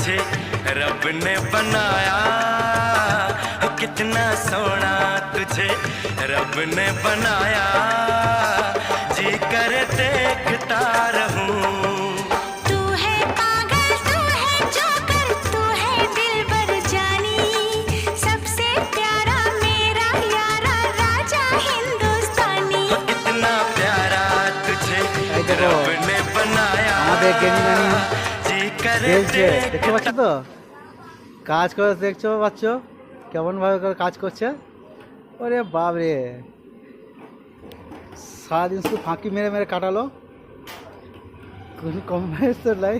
तुझे रब ने बनाया, कितना सोना तुझे रब ने बनाया, जी कर देखता रहूं। तू है पागल, तू है जोकर, तू है दिलबर जानी, सबसे प्यारा मेरा यारा राजा हिंदुस्तानी। कितना प्यारा तुझे रब ने बनाया, जी कर দেখতে পাচ্ছ তো কাজ করে, দেখছো পাচ্ছ কেমন ভাবে করে কাজ করছে। ওরে বাপ রে, সারাদিন শুধু ফাঁকি মেরে মেরে কাটালো, কোনো কম্প্রোমাইজ তো নাই।